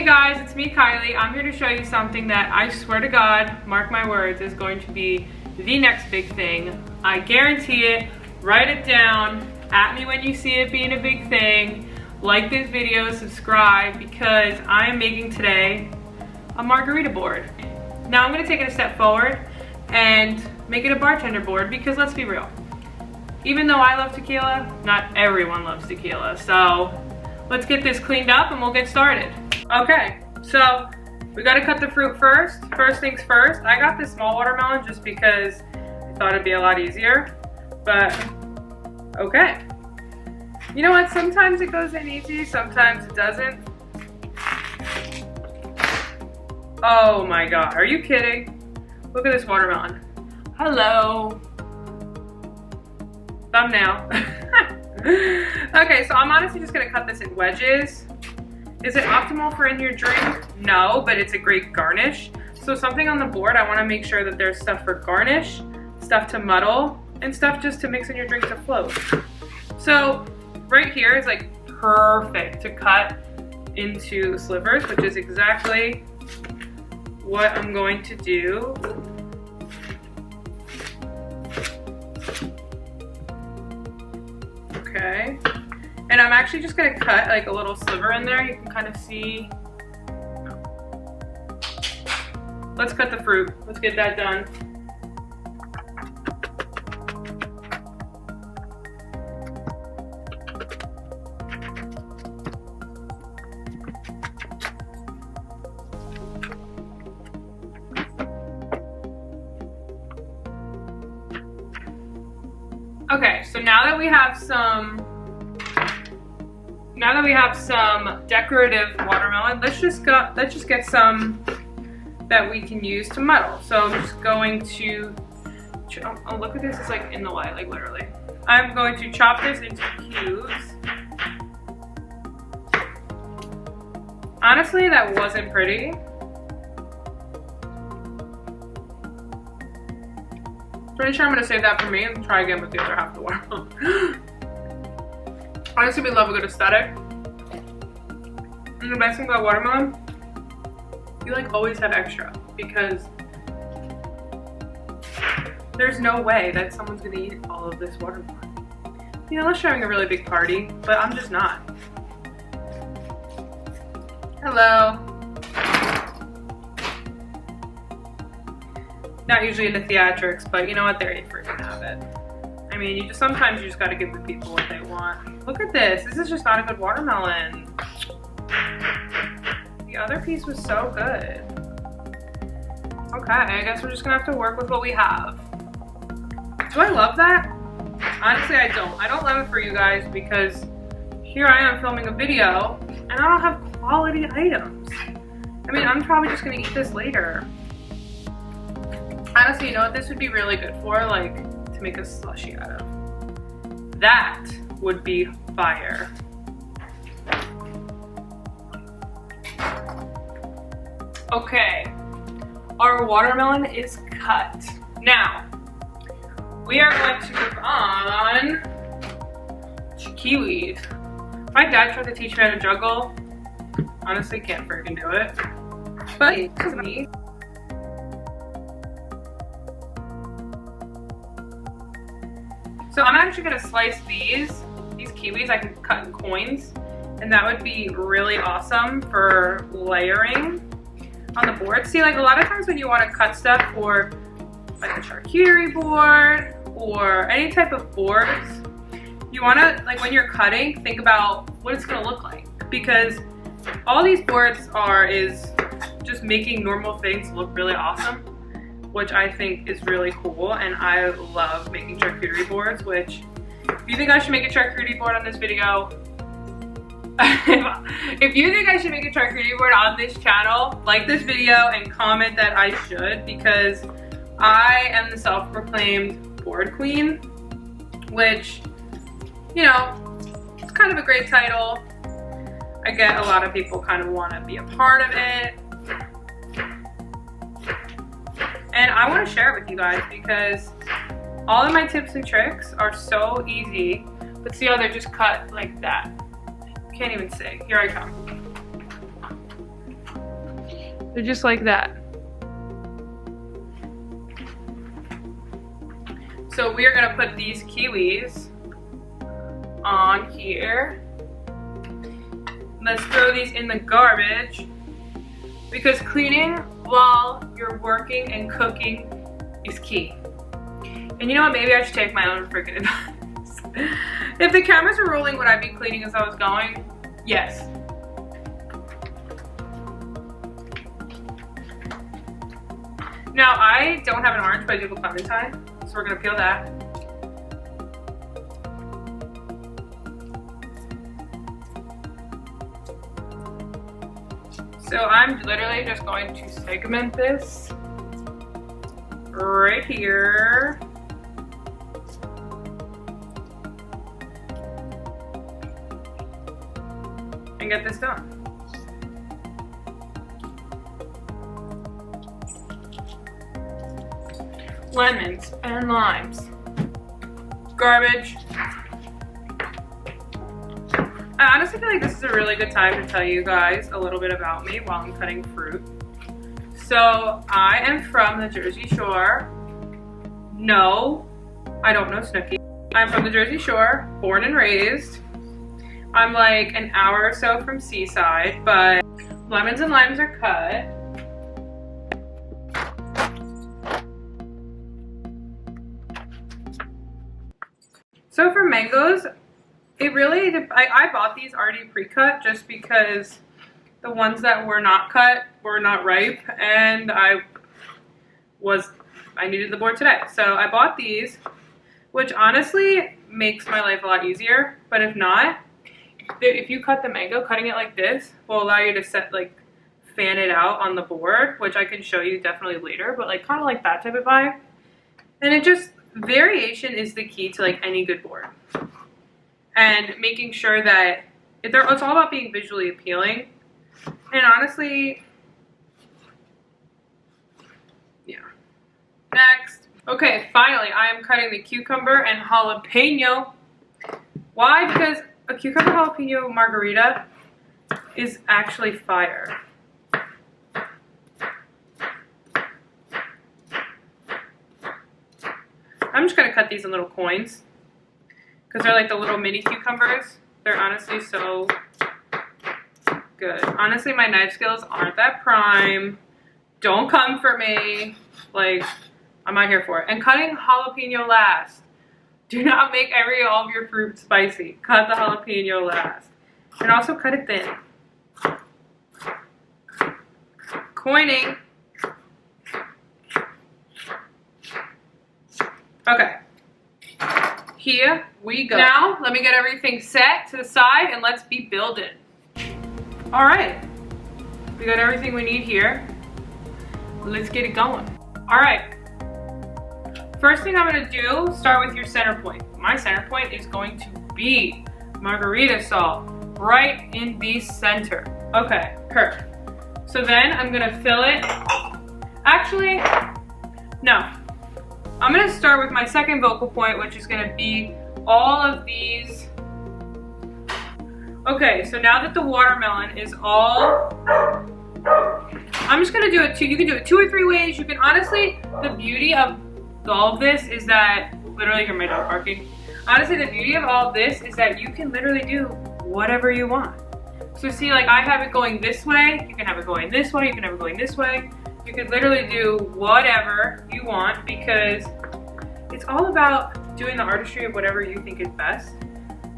guys, it's me, Kylie. I'm here to show you something that I swear to God, mark my words, is going to be the next big thing. I guarantee it. Write it down. At me when you see it being a big thing. Like this video, subscribe, because I am making today a margarita board. Now I'm going to take it a step forward and make it a bartender board, because let's be real. Even though I love tequila, not everyone loves tequila. So let's get this cleaned up and we'll get started. Okay, so we gotta cut the fruit first. First things first, I got this small watermelon just because I thought it'd be a lot easier, but okay. You know what, sometimes it goes in easy, sometimes it doesn't. Oh my God, are you kidding? Look at this watermelon. Hello. Thumbnail. Okay, so I'm honestly just gonna cut this in wedges. Is it optimal for in your drink? No, but it's a great garnish. So something on the board, I wanna make sure that there's stuff for garnish, stuff to muddle, and stuff just to mix in your drink to float. So right here is like perfect to cut into slivers, which is exactly what I'm going to do. Okay. And I'm actually just gonna cut like a little sliver in there. You can kind of see. Let's cut the fruit. Let's get that done. Okay, so now that we have some decorative watermelon, let's just get some that we can use to muddle. So I'm just going to, oh look at this, it's like in the light, like literally. I'm going to chop this into cubes. Honestly, that wasn't pretty. Pretty sure I'm gonna save that for me and try again with the other half of the watermelon. Honestly, we love a good aesthetic. And the best thing about watermelon, you like always have extra, because there's no way that someone's gonna eat all of this watermelon. You know, unless you're having a really big party, but I'm just not. Hello. Not usually into theatrics, but you know what? They're a freaking habit. I mean, sometimes you just gotta give the people what they want. Look at this. This is just not a good watermelon. The other piece was so good. Okay, I guess we're just gonna have to work with what we have. Do I love that? Honestly, I don't. I don't love it for you guys because here I am filming a video and I don't have quality items. I mean, I'm probably just gonna eat this later. Honestly, you know what this would be really good for? Like, to make a slushie out of. That would be fire. Okay, our watermelon is cut. Now, we are going to move on to kiwis. My dad tried to teach me how to juggle. Honestly, can't freaking do it. But it's me. So I'm actually gonna slice these kiwis. I can cut in coins, and that would be really awesome for layering on the board. See, like a lot of times when you want to cut stuff for like a charcuterie board or any type of boards, you want to, like when you're cutting, think about what it's gonna look like, because all these boards is just making normal things look really awesome, which I think is really cool, and I love making charcuterie boards, which if you think I should make a charcuterie board on this video, if you think I should make a charcuterie board on this channel, like this video and comment that I should, because I am the self-proclaimed board queen, which, you know, it's kind of a great title. I get a lot of people kind of want to be a part of it. And I want to share it with you guys because all of my tips and tricks are so easy. But see how they're just cut like that. Can't even see. Here I come. They're just like that. So we are gonna put these kiwis on here. Let's throw these in the garbage because cleaning while you're working and cooking is key. And you know what, maybe I should take my own freaking advice. If the cameras were rolling, would I be cleaning as I was going? Yes. Now I don't have an orange, but I do have a clementine, so we're gonna peel that. So I'm literally just going to segment this right here. And get this done. Lemons and limes. Garbage. I honestly feel like this is a really good time to tell you guys a little bit about me while I'm cutting fruit. So I am from the Jersey Shore. No, I don't know Snooki. I'm from the Jersey Shore, born and raised. I'm like an hour or so from Seaside, but lemons and limes are cut. So for mangoes, it really, I bought these already pre-cut just because the ones that were not cut were not ripe, and I needed the board today. So I bought these, which honestly makes my life a lot easier, but if not, if you cut the mango, cutting it like this will allow you to fan it out on the board, which I can show you definitely later, but like kind of like that type of vibe. And it just, variation is the key to like any good board. And making sure that it's all about being visually appealing. And honestly, yeah. Next. Okay, finally, I am cutting the cucumber and jalapeno. Why? Because a cucumber jalapeno margarita is actually fire. I'm just gonna cut these in little coins because they're like the little mini cucumbers. They're honestly so good. Honestly, my knife skills aren't that prime. Don't come for me. Like, I'm not here for it. And cutting jalapeno last. Do not make all of your fruit spicy. Cut the jalapeno last. And also cut it thin. Coining. Okay. Here we go. Now, let me get everything set to the side and let's be building. All right. We got everything we need here. Let's get it going. All right. First thing I'm gonna do, start with your center point. My center point is going to be margarita salt right in the center. Okay, perfect. So then I'm gonna fill it. Actually, no. I'm gonna start with my second focal point, which is gonna be all of these. Okay, so now that the watermelon is all, I'm just gonna do it you can do it 2 or 3 ways. You can honestly, the beauty of all of this is that, literally hear my dog barking. Honestly, the beauty of all of this is that you can literally do whatever you want. So see, like I have it going this way, you can have it going this way, you can have it going this way. You can literally do whatever you want because it's all about doing the artistry of whatever you think is best,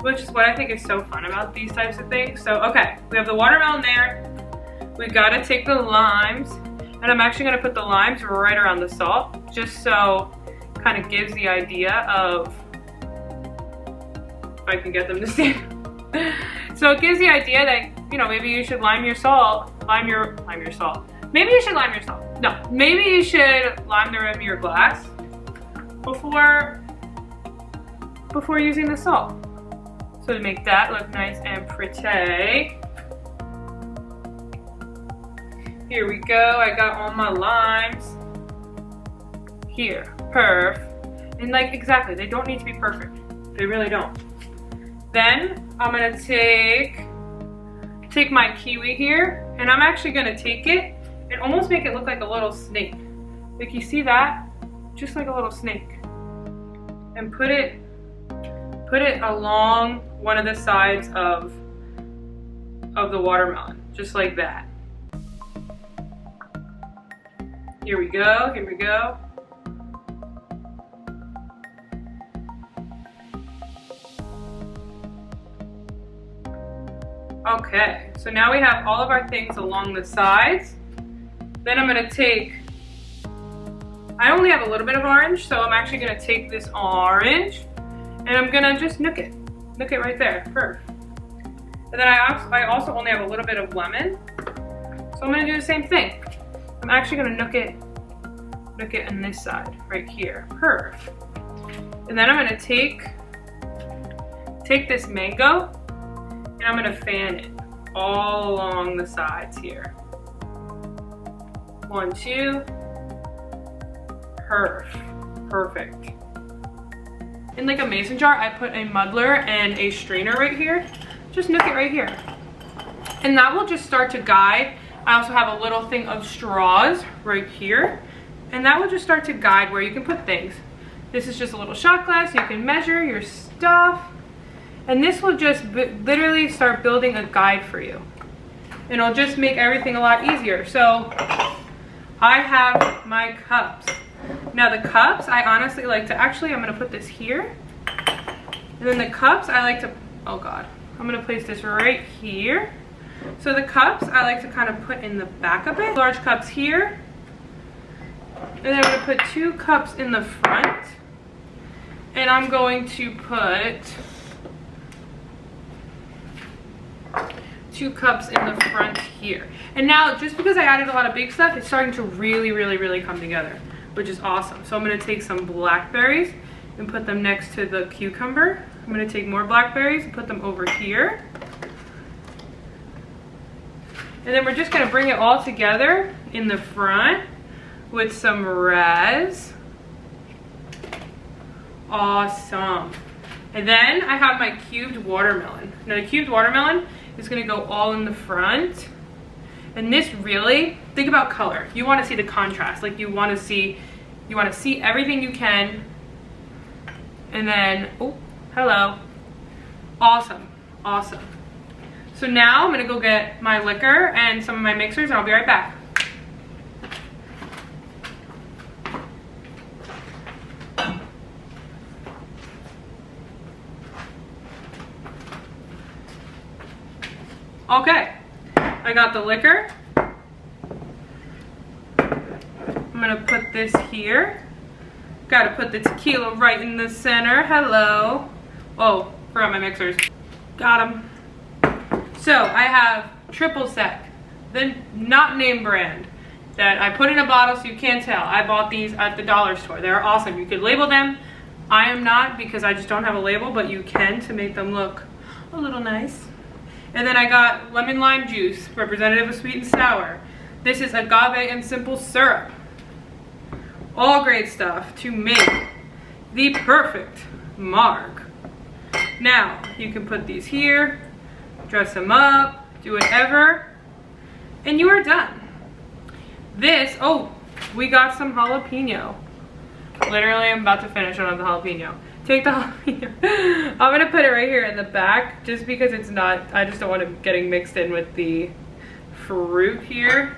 which is what I think is so fun about these types of things. So, okay, we have the watermelon there. We gotta take the limes, and I'm actually gonna put the limes right around the salt, just so kind of gives the idea of, if I can get them to stand. So it gives the idea that, you know, maybe you should lime your salt. Maybe you should lime your salt. No, maybe you should lime the rim of your glass before using the salt. So to make that look nice and pretty. Here we go, I got all my limes. Here, perf. And like, exactly, they don't need to be perfect. They really don't. Then I'm gonna take my kiwi here, and I'm actually gonna take it and almost make it look like a little snake. Like you see that? Just like a little snake. And put it along one of the sides of the watermelon, just like that. Here we go, here we go. Okay, so now we have all of our things along the sides. Then I'm gonna take, I only have a little bit of orange, so I'm actually gonna take this orange and I'm gonna just nook it right there, perfect. And then I also only have a little bit of lemon, so I'm gonna do the same thing. I'm actually gonna nook it on this side, right here, perfect. And then I'm gonna take this mango and I'm gonna fan it all along the sides here. 1, 2, perfect. In like a mason jar, I put a muddler and a strainer right here. Just nook it right here. And that will just start to guide. I also have a little thing of straws right here. And that will just start to guide where you can put things. This is just a little shot glass. You can measure your stuff. And this will just literally start building a guide for you. And it'll just make everything a lot easier. So I have my cups. Now the cups, I honestly like to, actually I'm gonna put this here. And then the cups, I like to, oh God, I'm gonna place this right here. So the cups, I like to kind of put in the back of it. Large cups here. And then I'm gonna put 2 cups in the front. And I'm going to put 2 cups in the front here. And now, just because I added a lot of big stuff, it's starting to really come together, which is awesome. So I'm gonna take some blackberries and put them next to the cucumber. I'm gonna take more blackberries and put them over here. And then we're just gonna bring it all together in the front with some res. Awesome. And then I have my cubed watermelon. Now the cubed watermelon is gonna go all in the front. And this really, think about color. You wanna see the contrast. Like you wanna see everything you can. And then, oh, hello. Awesome. So now I'm gonna go get my liquor and some of my mixers and I'll be right back. Okay, I got the liquor. I'm gonna put this here. Gotta put the tequila right in the center. Hello. Oh, forgot my mixers. Got them. So I have triple sec, the not name brand, that I put in a bottle so you can't tell. I bought these at the dollar store. They're awesome. You could label them. I am not, because I just don't have a label, but you can to make them look a little nice. And then I got lemon lime juice, representative of sweet and sour. This is agave and simple syrup. All great stuff to make the perfect marg. Now, you can put these here, dress them up, do whatever, and you are done. This, oh, we got some jalapeno. Literally, I'm about to finish one of the jalapeno. Take the jalapeno. I'm gonna put it right here in the back just because it's not, I just don't want it getting mixed in with the fruit here.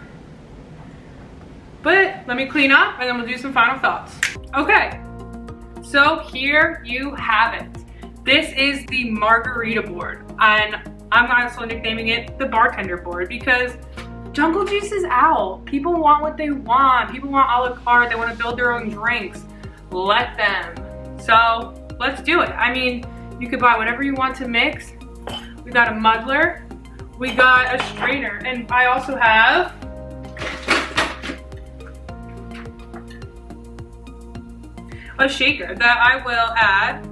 But let me clean up and then we'll do some final thoughts. Okay, so here you have it. This is the Margarita board, and I'm also nicknaming it the Bartender Board because jungle juice is out. People want what they want. People want a la carte. They want to build their own drinks. Let them. So let's do it. I mean, you could buy whatever you want to mix. We got a muddler. We got a strainer. And I also have a shaker that I will add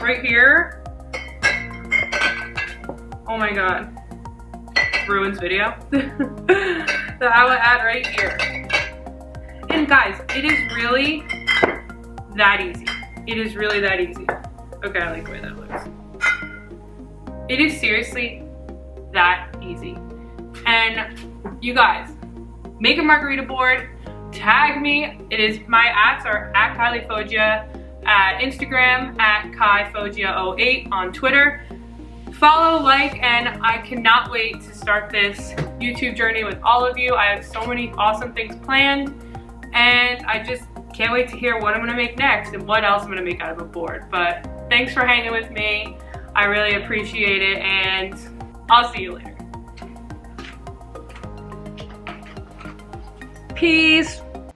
right here. Oh my God, ruins video. That I will add right here. And guys, it is really that easy. It is really that easy. Okay, I like the way that looks. It is seriously that easy. And And you guys, make a margarita board, tag me. My ats are at Kylie Foggia at Instagram, at KaiFoggia08 on Twitter. Follow, like, and I cannot wait to start this YouTube journey with all of you. I have so many awesome things planned, and I just can't wait to hear what I'm gonna make next and what else I'm gonna make out of a board. But thanks for hanging with me. I really appreciate it, and I'll see you later. Peace.